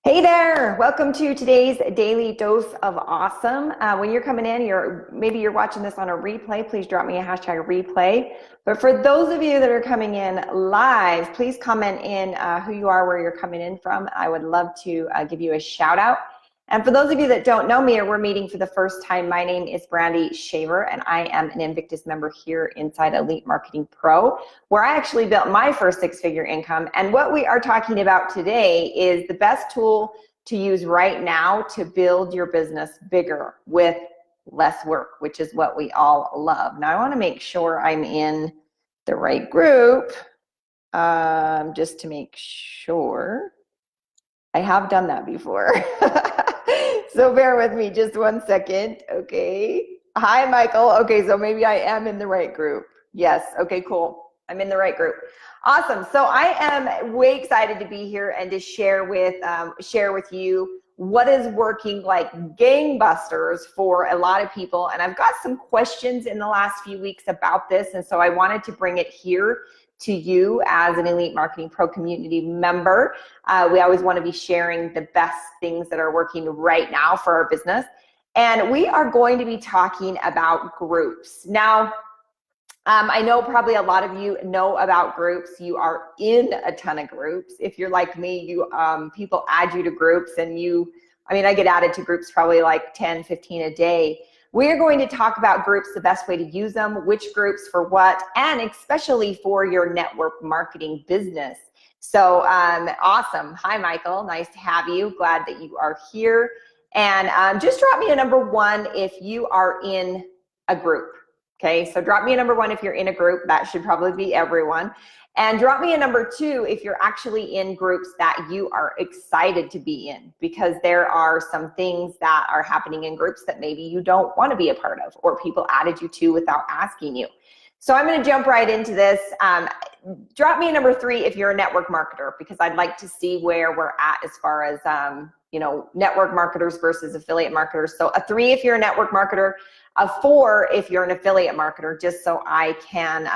Hey there, welcome to today's Daily Dose of Awesome. When you're coming in, maybe you're watching this on a replay, please drop me a hashtag replay. But for those of you that are coming in live, please comment in who you are, where you're coming in from. I would love to give you a shout out. And for those of you that don't know me or we're meeting for the first time, my name is Brandy Shaver and I am an Invictus member here inside Elite Marketing Pro, where I actually built my first six-figure income. And what we are talking about today is the best tool to use right now to build your business bigger with less work, which is what we all love. Now I want to make sure I'm in the right group just to make sure. I have done that before. So bear with me just one second. Okay. Hi, Michael. Okay, so maybe I am in the right group. Yes. Okay, cool. I'm in the right group. Awesome. So I am way excited to be here and to share with you what is working like gangbusters for a lot of people. And I've got some questions in the last few weeks about this. And so I wanted to bring it here to you as an Elite Marketing Pro community member. We always want to be sharing the best things that are working right now for our business. And we are going to be talking about groups. Now, I know probably a lot of you know about groups. You are in a ton of groups. If you're like me, people add you to groups and I get added to groups probably like 10, 15 a day. We're going to talk about groups, the best way to use them, which groups for what, and especially for your network marketing business. So awesome. Hi, Michael. Nice to have you. Glad that you are here. And just drop me a number one if you are in a group. Okay, so drop me a number one if you're in a group. That should probably be everyone. And drop me a number two if you're actually in groups that you are excited to be in, because there are some things that are happening in groups that maybe you don't want to be a part of or people added you to without asking you. So I'm going to jump right into this. Drop me a number three if you're a network marketer, because I'd like to see where we're at as far as network marketers versus affiliate marketers. So a 3 if you're a network marketer, a 4 if you're an affiliate marketer, just so I can,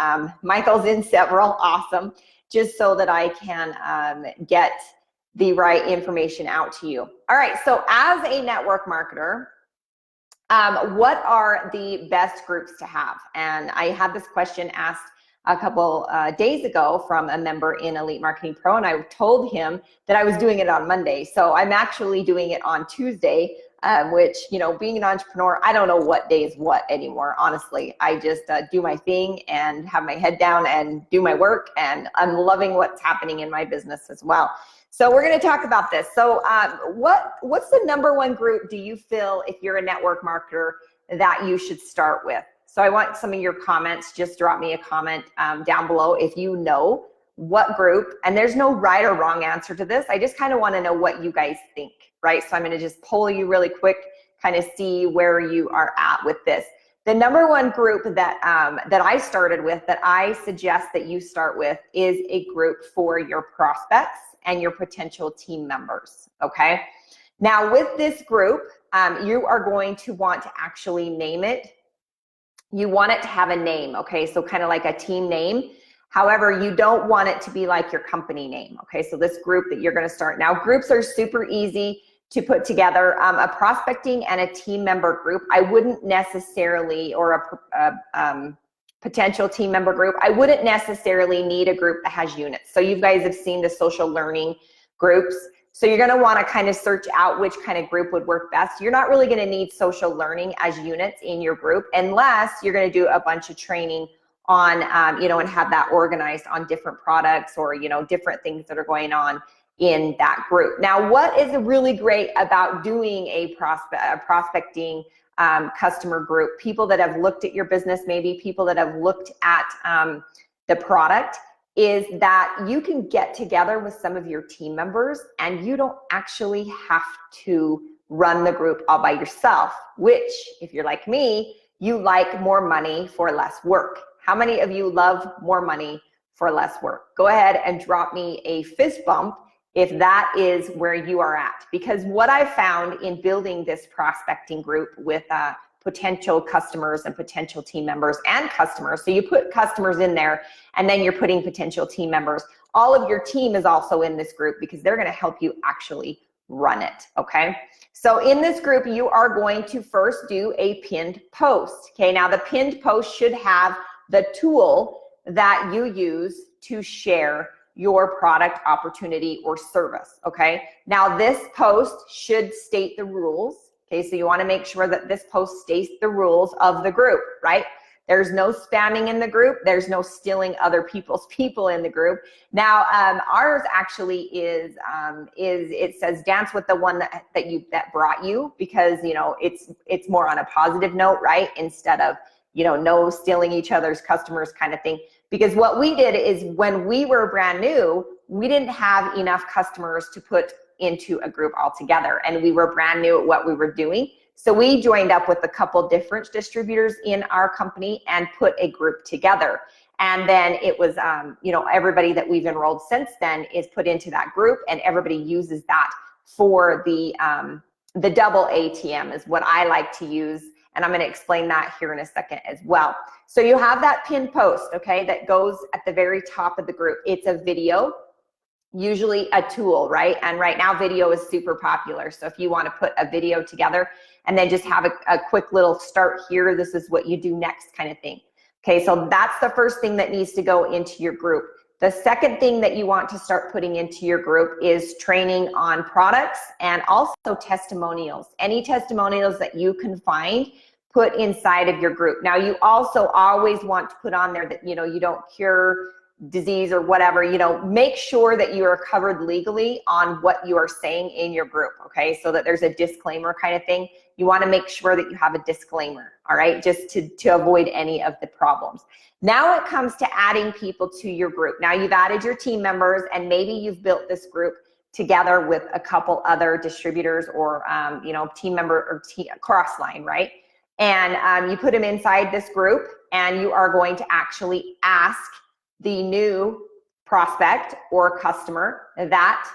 Michael's in several, awesome, just so that I can get the right information out to you. All right, so as a network marketer, what are the best groups to have? And I had this question asked a couple days ago from a member in Elite Marketing Pro, and I told him that I was doing it on Monday. So I'm actually doing it on Tuesday, which, being an entrepreneur, I don't know what day is what anymore, honestly. I just do my thing and have my head down and do my work, and I'm loving what's happening in my business as well. So we're going to talk about this. So what's the number one group do you feel, if you're a network marketer, that you should start with? So I want some of your comments. Just drop me a comment down below if you know what group, and there's no right or wrong answer to this. I just kind of want to know what you guys think, right? So I'm going to just poll you really quick, kind of see where you are at with this. The number one group that I started with, that I suggest that you start with, is a group for your prospects and your potential team members, okay? Now with this group, you are going to want to actually name it. You want it to have a name, okay? So kind of like a team name. However, you don't want it to be like your company name, okay? So this group that you're gonna start. Now, groups are super easy to put together. A prospecting and a team member group, I wouldn't necessarily, or a potential team member group, I wouldn't necessarily need a group that has units. So you guys have seen the social learning groups. So you're gonna wanna kind of search out which kind of group would work best. You're not really gonna need social learning as units in your group unless you're gonna do a bunch of training on, and have that organized on different products or, different things that are going on in that group. Now, what is really great about doing a prospecting customer group, people that have looked at your business, maybe people that have looked at the product, is that you can get together with some of your team members and you don't actually have to run the group all by yourself, which, if you're like me, you like more money for less work. How many of you love more money for less work? Go ahead and drop me a fist bump if that is where you are at. Because what I've found in building this prospecting group with potential customers and potential team members and customers, so you put customers in there and then you're putting potential team members. All of your team is also in this group because they're gonna help you actually run it, okay? So in this group, you are going to first do a pinned post, okay? Now the pinned post should have the tool that you use to share your product, opportunity, or service, okay? Now this post should state the rules, okay? So you wanna make sure that this post states the rules of the group, right? There's no spamming in the group. There's no stealing other people's people in the group. Now, ours actually is it says dance with the one that brought you, because it's more on a positive note, right? Instead of no stealing each other's customers kind of thing. Because what we did is when we were brand new, we didn't have enough customers to put into a group altogether, and we were brand new at what we were doing. So we joined up with a couple different distributors in our company and put a group together. And then it was, everybody that we've enrolled since then is put into that group, and everybody uses that for the double ATM is what I like to use. And I'm going to explain that here in a second as well. So you have that pinned post, okay, that goes at the very top of the group. It's a video, usually a tool, right? And right now video is super popular. So if you want to put a video together and then just have a quick little start here, this is what you do next kind of thing. Okay, so that's the first thing that needs to go into your group. The second thing that you want to start putting into your group is training on products and also testimonials. Any testimonials that you can find, put inside of your group. Now you also always want to put on there that you don't cure disease or whatever. Make sure that you are covered legally on what you are saying in your group, okay? So that there's a disclaimer kind of thing. You want to make sure that you have a disclaimer, all right? Just to avoid any of the problems. Now it comes to adding people to your group. Now you've added your team members, and maybe you've built this group together with a couple other distributors or team member or cross line, right? And you put them inside this group, and you are going to actually ask the new prospect or customer that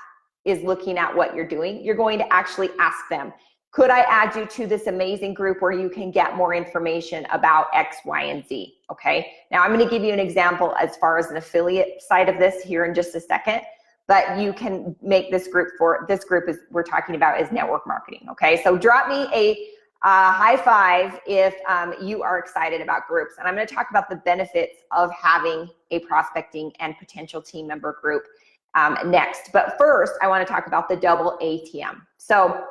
is looking at what you're doing. You're going to actually ask them, could I add you to this amazing group where you can get more information about X, Y, and Z? Okay. Now I'm going to give you an example as far as an affiliate side of this here in just a second, but you can make this group we're talking about is network marketing. Okay. So drop me a high five if you are excited about groups. And I'm going to talk about the benefits of having a prospecting and potential team member group next. But first, I want to talk about the double ATM. So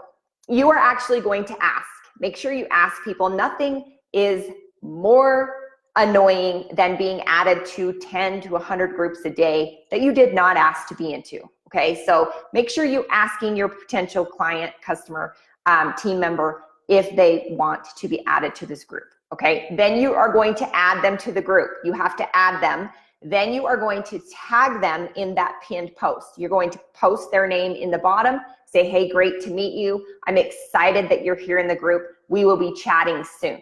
you are actually going to ask. Make sure you ask people. Nothing is more annoying than being added to 10 to 100 groups a day that you did not ask to be into. Okay, so make sure you're asking your potential client, customer, team member if they want to be added to this group, okay? Then you are going to add them to the group. You have to add them. Then you are going to tag them in that pinned post. You're going to post their name in the bottom, say, hey, great to meet you. I'm excited that you're here in the group. We will be chatting soon.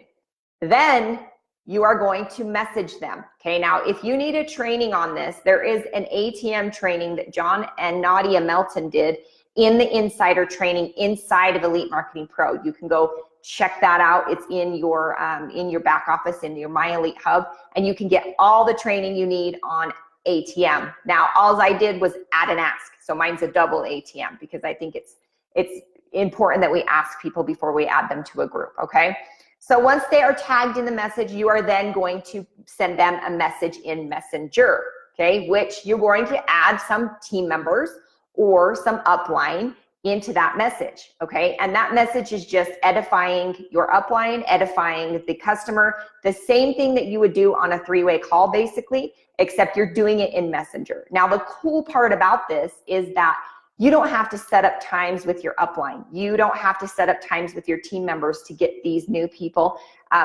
Then you are going to message them, okay? Now, if you need a training on this, there is an ATM training that John and Nadia Melton did in the insider training inside of Elite Marketing Pro. You can go check that out. It's in your back office, in your My Elite Hub, and you can get all the training you need on ATM. Now, all I did was add an ask. So mine's a double ATM because I think it's important that we ask people before we add them to a group, okay? So once they are tagged in the message, you are then going to send them a message in Messenger, okay? Which you're going to add some team members or some upline into that message, okay? And that message is just edifying your upline, edifying the customer, the same thing that you would do on a three-way call basically, except you're doing it in Messenger. Now, the cool part about this is that you don't have to set up times with your upline. You don't have to set up times with your team members to get these new people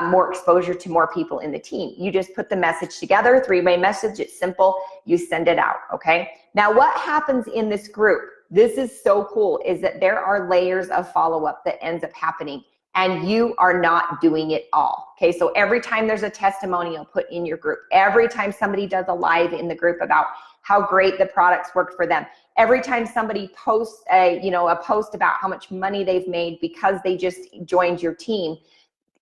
more exposure to more people in the team. You just put the message together, three-way message, it's simple, you send it out, okay? Now, what happens in this group, this is so cool, is that there are layers of follow-up that ends up happening, and you are not doing it all, okay? So every time there's a testimonial put in your group, every time somebody does a live in the group about how great the products worked for them, every time somebody posts a post about how much money they've made because they just joined your team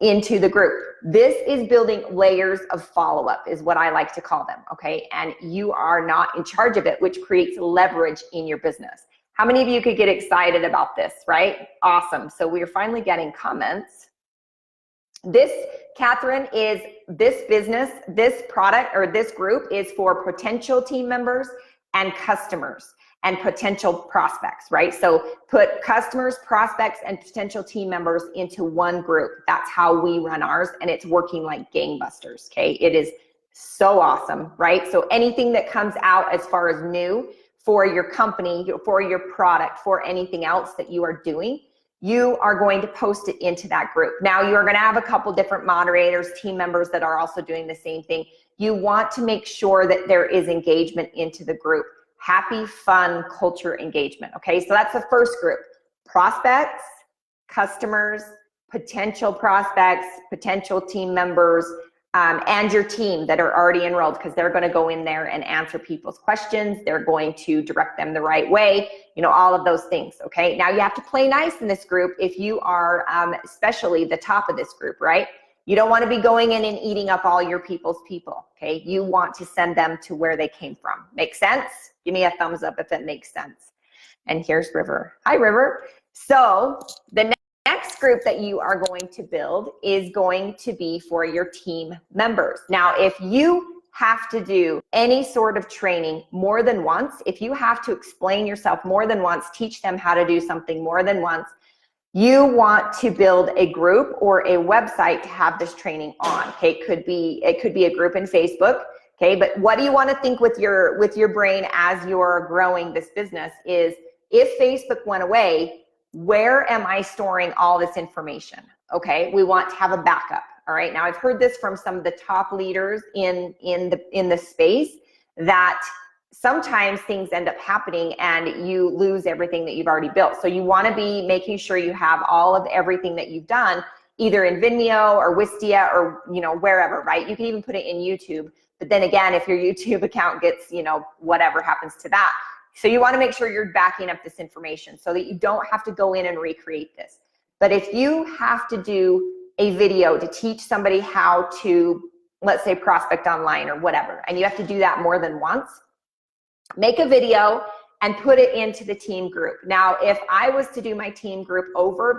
into the group. This is building layers of follow-up is what I like to call them, okay? And you are not in charge of it, which creates leverage in your business. How many of you could get excited about this, right? Awesome. So we're finally getting comments. This, Catherine, is this business, this product, or this group is for potential team members and customers and potential prospects, right? So put customers, prospects, and potential team members into one group. That's how we run ours, and it's working like gangbusters, okay? It is so awesome, right? So anything that comes out as far as new for your company, for your product, for anything else that you are doing, you are going to post it into that group. Now you are going to have a couple different moderators, team members that are also doing the same thing. You want to make sure that there is engagement into the group. Happy, fun, culture engagement, okay? So that's the first group. Prospects, customers, potential prospects, potential team members, and your team that are already enrolled, because they're going to go in there and answer people's questions. They're going to direct them the right way, you know, all of those things, okay? Now you have to play nice in this group if you are especially the top of this group, right? You don't want to be going in and eating up all your people's people, okay? You want to send them to where they came from. Make sense? Give me a thumbs up if it makes sense. And here's River. Hi, River. So the next group that you are going to build is going to be for your team members. Now, if you have to do any sort of training more than once, if you have to explain yourself more than once, teach them how to do something more than once, you want to build a group or a website to have this training on. Okay, it could be a group in Facebook. Okay, but what do you want to think with your brain as you're growing this business is, if Facebook went away, where am I storing all this information? Okay, we want to have a backup. All right, now I've heard this from some of the top leaders in the space, that sometimes things end up happening and you lose everything that you've already built. So you want to be making sure you have all of everything that you've done, either in Vimeo or Wistia or, you know, wherever, right? You can even put it in YouTube. But then again, if your YouTube account gets, you know, whatever happens to that. So you want to make sure you're backing up this information so that you don't have to go in and recreate this. But if you have to do a video to teach somebody how to, let's say, prospect online or whatever, and you have to do that more than once, make a video and put it into the team group. Now, if I was to do my team group over,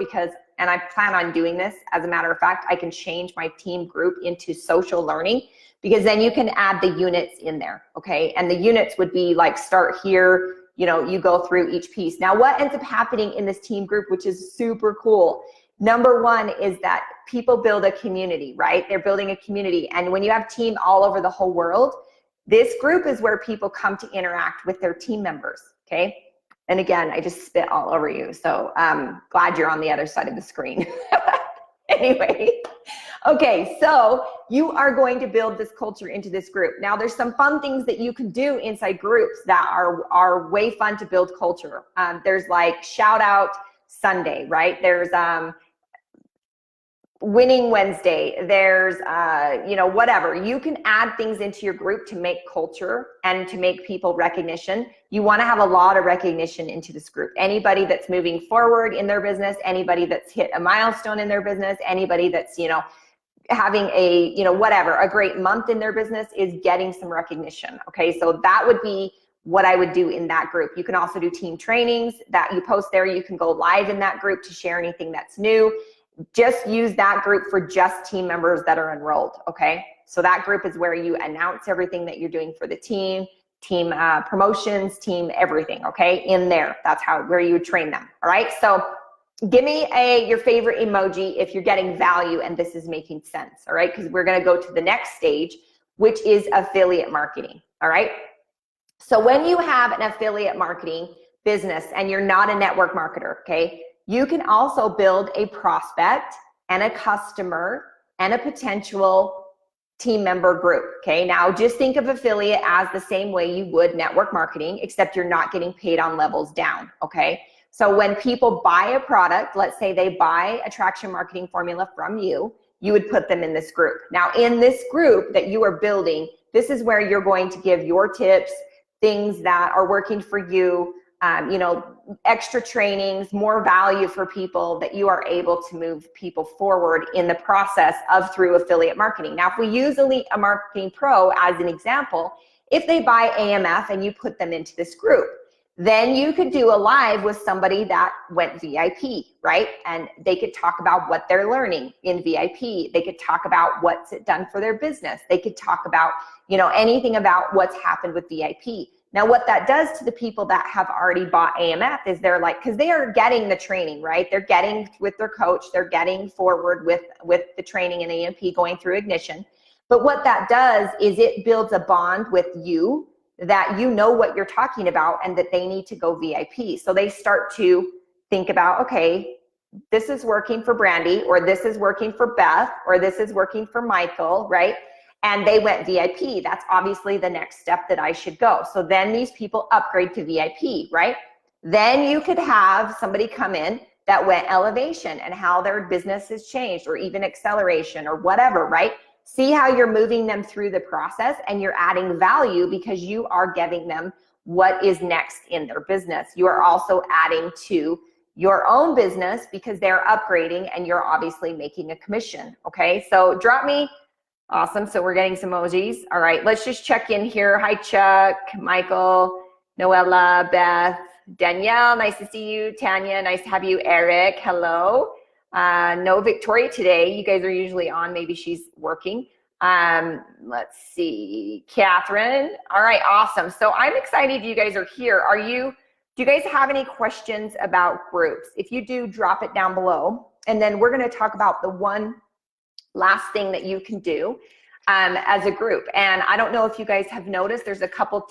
and I plan on doing this, as a matter of fact, I can change my team group into social learning, because then you can add the units in there, okay? And the units would be like, start here, you know, you go through each piece. Now, what ends up happening in this team group, which is super cool, number one is that people build a community, right? They're building a community. And when you have team all over the whole world, this group is where people come to interact with their team members, okay? And again, I just spit all over you, so glad you're on the other side of the screen. Anyway, okay, so you are going to build this culture into this group. Now, there's some fun things that you can do inside groups that are way fun to build culture. There's like shout out Sunday, right? There's Winning Wednesday, there's, you know, whatever. You can add things into your group to make culture and to make people recognition. You want to have a lot of recognition into this group. Anybody that's moving forward in their business, anybody that's hit a milestone in their business, anybody that's, you know, having a, you know, whatever, a great month in their business is getting some recognition. Okay, so that would be what I would do in that group. You can also do team trainings that you post there. You can go live in that group to share anything that's new. Just use that group for just team members that are enrolled, okay? So that group is where you announce everything that you're doing for the team promotions, team everything, okay? In there, that's where you would train them, all right? So give me your favorite emoji if you're getting value and this is making sense, all right? Because we're gonna go to the next stage, which is affiliate marketing, all right? So when you have an affiliate marketing business and you're not a network marketer, okay? You can also build a prospect and a customer and a potential team member group, okay? Now, just think of affiliate as the same way you would network marketing, except you're not getting paid on levels down, okay? So when people buy a product, let's say they buy Attraction Marketing Formula from you, you would put them in this group. Now, in this group that you are building, this is where you're going to give your tips, things that are working for you, you know, extra trainings, more value for people that you are able to move people forward in the process of through affiliate marketing. Now, if we use Elite Marketing Pro as an example, if they buy AMF and you put them into this group, Then you could do a live with somebody that went VIP, right? And they could talk about what they're learning in VIP. They could talk about what's it done for their business. They could talk about, you know, anything about what's happened with VIP. Now, what that does to the people that have already bought AMF is they're like, because they are getting the training, right? They're getting with their coach, they're getting forward with the training in AMP, going through Ignition. But what that does is it builds a bond with you, that you know what you're talking about and that they need to go VIP. So they start to think about, okay, this is working for Brandy, or this is working for Beth, or this is working for Michael, right? And they went VIP. That's obviously the next step that I should go. So then these people upgrade to VIP, right? Then you could have somebody come in that went elevation and how their business has changed, or even acceleration or whatever, right? See how you're moving them through the process and you're adding value because you are giving them what is next in their business. You are also adding to your own business because they're upgrading and you're obviously making a commission, okay? So drop me. Awesome. So we're getting some emojis. All right, let's just check in here. Hi, Chuck, Michael, Noella, Beth, Danielle, nice to see you. Tanya, nice to have you. Eric, hello. No Victoria today. You guys are usually on. Maybe she's working. Let's see. Catherine. All right, awesome. So I'm excited you guys are here. Do you guys have any questions about groups? If you do, drop it down below. And then we're going to talk about the one last thing that you can do as a group. And I don't know if you guys have noticed, there's a couple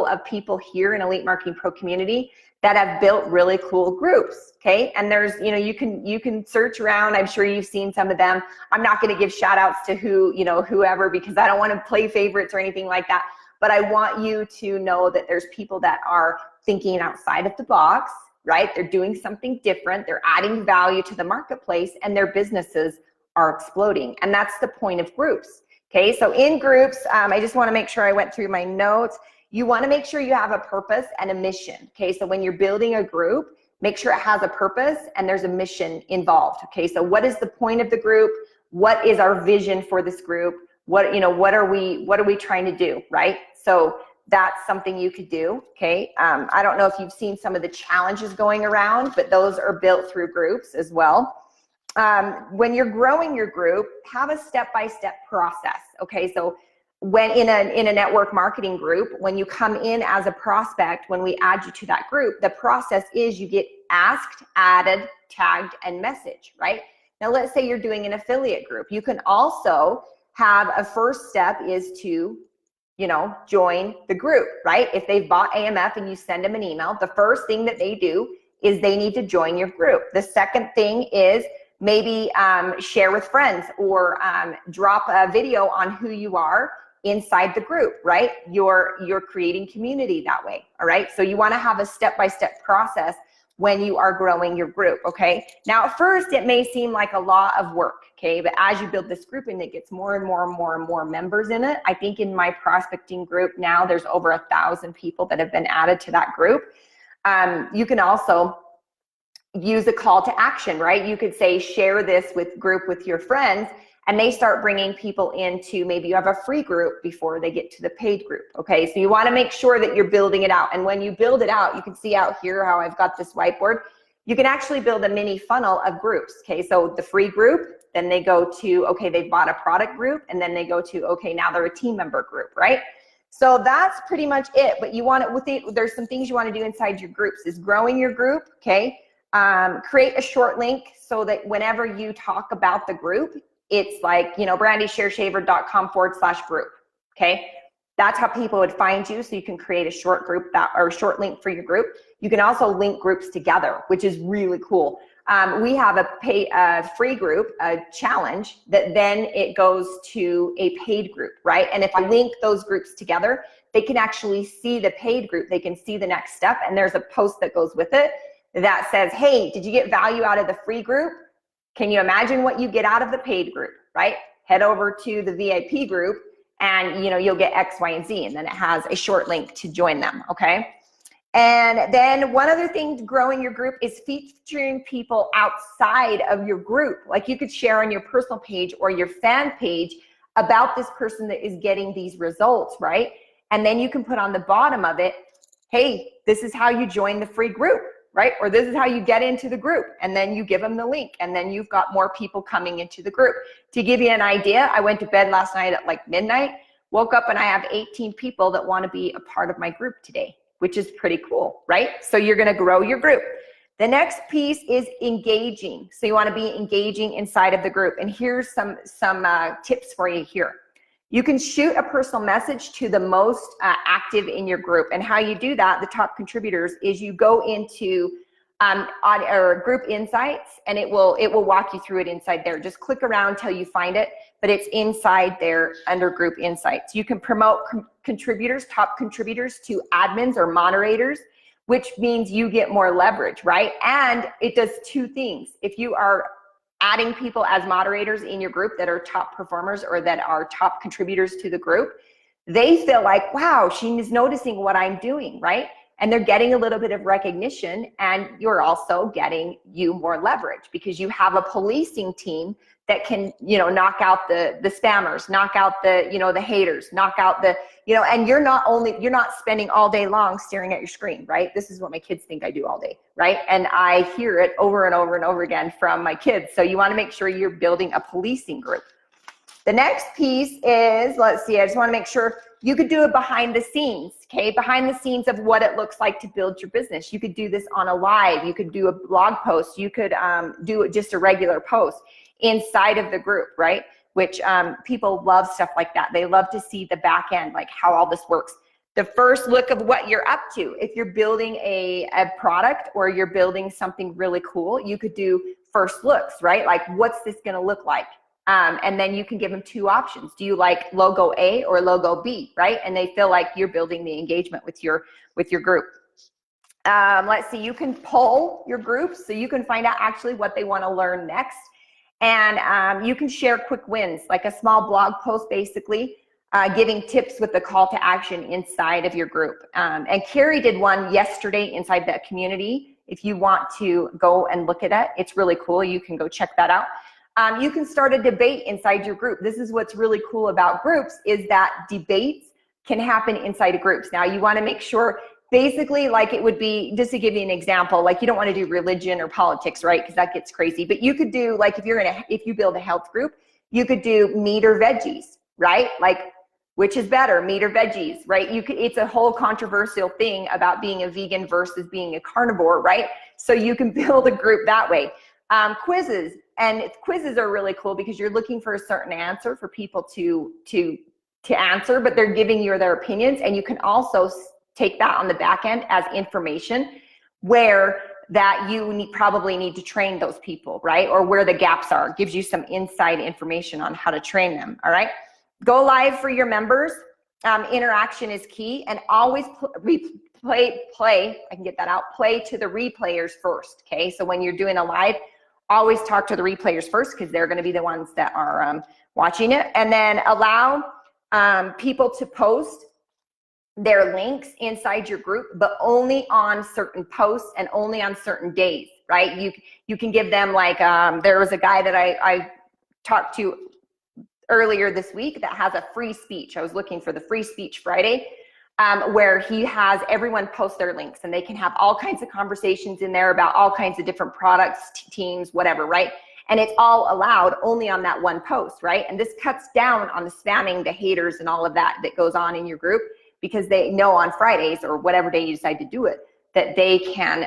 of people here in Elite Marketing Pro community that have built really cool groups, okay? And there's, you know, you can search around. I'm sure you've seen some of them. I'm not going to give shout outs to whoever, because I don't want to play favorites or anything like that. But I want you to know that there's people that are thinking outside of the box, right? They're doing something different. They're adding value to the marketplace and their businesses are exploding. And that's the point of groups. Okay, so in groups, I just want to make sure I went through my notes. You want to make sure you have a purpose and a mission. Okay, so when you're building a group, make sure it has a purpose and there's a mission involved. Okay, so what is the point of the group? What is our vision for this group? What are we trying to do, right? So that's something you could do. Okay, I don't know if you've seen some of the challenges going around, but those are built through groups as well. When you're growing your group, have a step-by-step process. Okay, so when in a network marketing group, when you come in as a prospect, when we add you to that group, the process is you get asked, added, tagged, and messaged, right? Now, let's say you're doing an affiliate group. You can also have a first step is to, join the group, right? If they've bought AMF and you send them an email, the first thing that they do is they need to join your group. The second thing is maybe share with friends or drop a video on who you are inside the group, right? You're creating community that way, all right? So you want to have a step-by-step process when you are growing your group, okay? Now, at first, it may seem like a lot of work, okay? But as you build this group and it gets more and more and more and more members in it, I think in my prospecting group now, there's over 1,000 people that have been added to that group. You can also use a call to action, right? You could say, share this group with your friends, and they start bringing people into, maybe you have a free group before they get to the paid group, okay? So you wanna make sure that you're building it out. And when you build it out, you can see out here how I've got this whiteboard. You can actually build a mini funnel of groups, okay? So the free group, then they go to, okay, they bought a product group, and then they go to, okay, now they're a team member group, right? So that's pretty much it. But you want it, there's some things you wanna do inside your groups is growing your group, okay? Create a short link so that whenever you talk about the group, it's like, brandyshareshaver.com/group. Okay. That's how people would find you. So you can create a short group or short link for your group. You can also link groups together, which is really cool. We have a free group, a challenge that then it goes to a paid group, right? And if I link those groups together, they can actually see the paid group. They can see the next step. And there's a post that goes with it that says, hey, did you get value out of the free group? Can you imagine what you get out of the paid group, right? Head over to the VIP group and you'll get X, Y, and Z, and then it has a short link to join them, okay? And then one other thing to growing your group is featuring people outside of your group. Like you could share on your personal page or your fan page about this person that is getting these results, right? And then you can put on the bottom of it, hey, this is how you join the free group, right? Or this is how you get into the group. And then you give them the link, and then you've got more people coming into the group. To give you an idea, I went to bed last night at like midnight, woke up, and I have 18 people that want to be a part of my group today, which is pretty cool, right? So you're going to grow your group. The next piece is engaging. So you want to be engaging inside of the group. And here's some tips for you here. You can shoot a personal message to the most active in your group. And how you do that, the top contributors, is you go into group insights, and it will walk you through it inside there. Just click around till you find it, but it's inside there under group insights. You can promote contributors, top contributors, to admins or moderators, which means you get more leverage, right? And it does two things. If you are adding people as moderators in your group that are top performers or that are top contributors to the group, they feel like, wow, she is noticing what I'm doing, right? And they're getting a little bit of recognition, and you're also getting you more leverage because you have a policing team that can, knock out the spammers, knock out the, the haters, knock out the, and you're not spending all day long staring at your screen, right? This is what my kids think I do all day, right? And I hear it over and over and over again from my kids. So you want to make sure you're building a policing group. The next piece is, let's see, I just want to make sure you could do it behind the scenes, okay? Behind the scenes of what it looks like to build your business. You could do this on a live, you could do a blog post, you could do it just a regular post inside of the group, right? Which people love stuff like that. They love to see the back end, like how all this works. The first look of what you're up to. If you're building a product or you're building something really cool, you could do first looks, right? Like, what's this gonna look like? And then you can give them two options. Do you like logo A or logo B, right? And they feel like you're building the engagement with your group. Let's see, you can poll your groups so you can find out actually what they want to learn next. And you can share quick wins, like a small blog post, basically giving tips with the call to action inside of your group. And Carrie did one yesterday inside that community. If you want to go and look at it, it's really cool. You can go check that out. You can start a debate inside your group. This is what's really cool about groups, is that debates can happen inside of groups. Now you want to make sure, basically, like it would be, just to give you an example, like you don't want to do religion or politics, right? Because that gets crazy. But you could do, like, if you build a health group, you could do meat or veggies, right? Like, which is better, meat or veggies, right? It's a whole controversial thing about being a vegan versus being a carnivore, right? So you can build a group that way. Quizzes, and quizzes are really cool because you're looking for a certain answer for people to answer, but they're giving you their opinions, and you can also take that on the back end as information where that you probably need to train those people, right? Or where the gaps are, gives you some inside information on how to train them, all right? Go live for your members. Interaction is key, and always play to the replayers first, okay? So when you're doing a live, always talk to the replayers first because they're gonna be the ones that are watching it. And then allow people to post their links inside your group, but only on certain posts and only on certain days, right? You can give them, like, there was a guy that I talked to earlier this week that has a free speech. I was looking for the free speech Friday, where he has everyone post their links, and they can have all kinds of conversations in there about all kinds of different products, teams, whatever, right? And it's all allowed only on that one post, right? And this cuts down on the spamming, the haters, and all of that goes on in your group, because they know on Fridays or whatever day you decide to do it, that they can,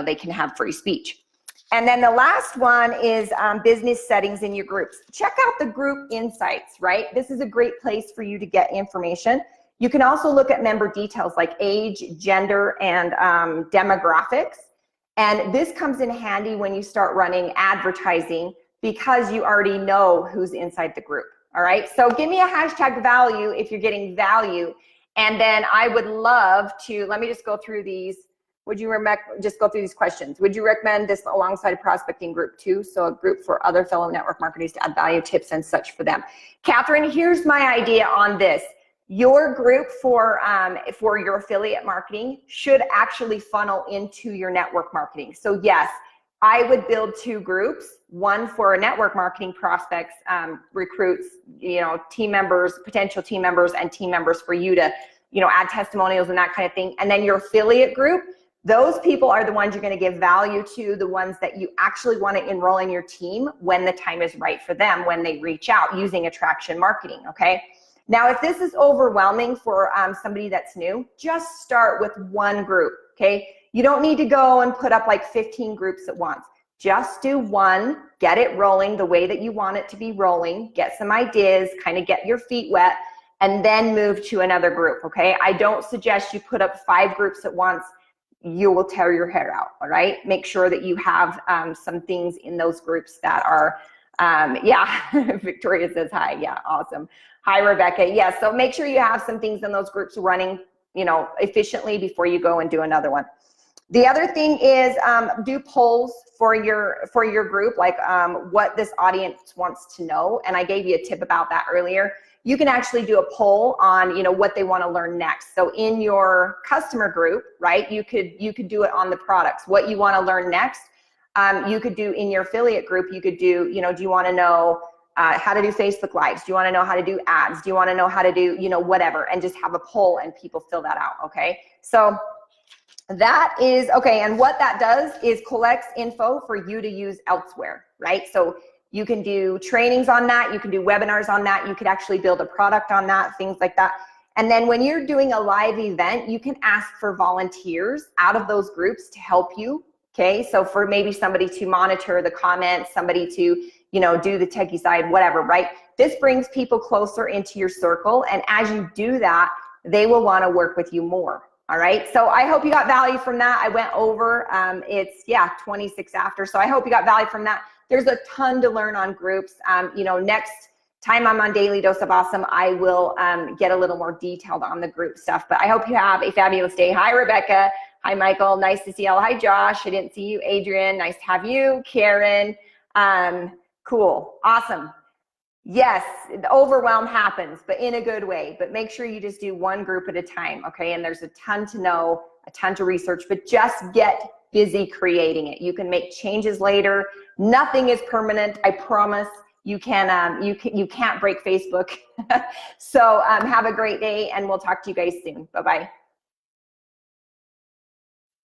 they can have free speech. And then the last one is business settings in your groups. Check out the group insights, right? This is a great place for you to get information. You can also look at member details like age, gender, and demographics. And this comes in handy when you start running advertising, because you already know who's inside the group, all right? So give me a hashtag value if you're getting value. And then I would love to, let me just go through these. Would you just go through these questions? Would you recommend this alongside a prospecting group too? So a group for other fellow network marketers to add value, tips, and such for them. Catherine, here's my idea on this. Your group for your affiliate marketing should actually funnel into your network marketing. So yes, I would build two groups, one for network marketing prospects, recruits, team members, potential team members, and team members for you to you know, add testimonials and that kind of thing. And then your affiliate group, those people are the ones you're going to give value to, the ones that you actually want to enroll in your team when the time is right for them, when they reach out using attraction marketing, okay? Now, if this is overwhelming for somebody that's new, just start with one group, okay? You don't need to go and put up like 15 groups at once. Just do one, get it rolling the way that you want it to be rolling, get some ideas, kind of get your feet wet, and then move to another group, okay? I don't suggest you put up 5 groups at once. You will tear your hair out, all right? Make sure that you have some things in those groups that are, yeah, Victoria says hi, yeah, awesome. Hi, Rebecca, yes, so make sure you have some things in those groups running, you know, efficiently before you go and do another one. The other thing is do polls for your group, like what this audience wants to know. And I gave you a tip about that earlier. You can actually do a poll on, you know, what they want to learn next. So in your customer group, right, you could do it on the products, what you want to learn next. You could do in your affiliate group, you could do, you know, do you want to know how to do Facebook Lives? Do you want to know how to do ads? Do you want to know how to do, you know, whatever, and just have a poll and people fill that out, okay? So that is, okay, and what that does is collects info for you to use elsewhere, right? So you can do trainings on that, you can do webinars on that, you could actually build a product on that, things like that. And then when you're doing a live event, you can ask for volunteers out of those groups to help you, okay? So for maybe somebody to monitor the comments, somebody to, you know, do the techie side, whatever, right? This brings people closer into your circle, and as you do that, they will want to work with you more. All right, so I hope you got value from that. I went over, it's, yeah, 26 after, so I hope you got value from that. There's a ton to learn on groups. You know, next time I'm on Daily Dose of Awesome, I will get a little more detailed on the group stuff, but I hope you have a fabulous day. Hi, Rebecca. Hi, Michael. Nice to see you all. Hi, Josh. I didn't see you. Adrian, nice to have you. Karen, cool, awesome. Yes, the overwhelm happens, but in a good way. But make sure you just do one group at a time, okay? And there's a ton to know, a ton to research, but just get busy creating it. You can make changes later. Nothing is permanent, I promise. You can't break Facebook. So have a great day, and we'll talk to you guys soon. Bye-bye.